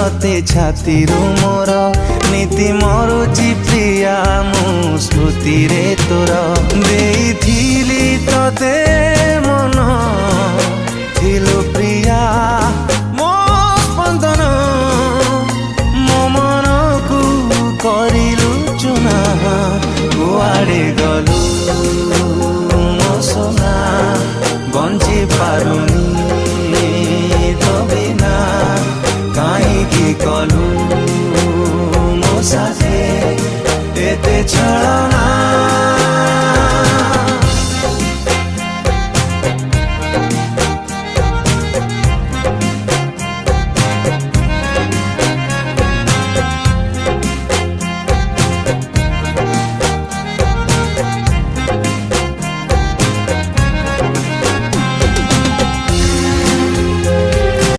तते छातीरू मोर नीति मरुची प्रिया मु स्मृति रे तोर देइथिली तते मन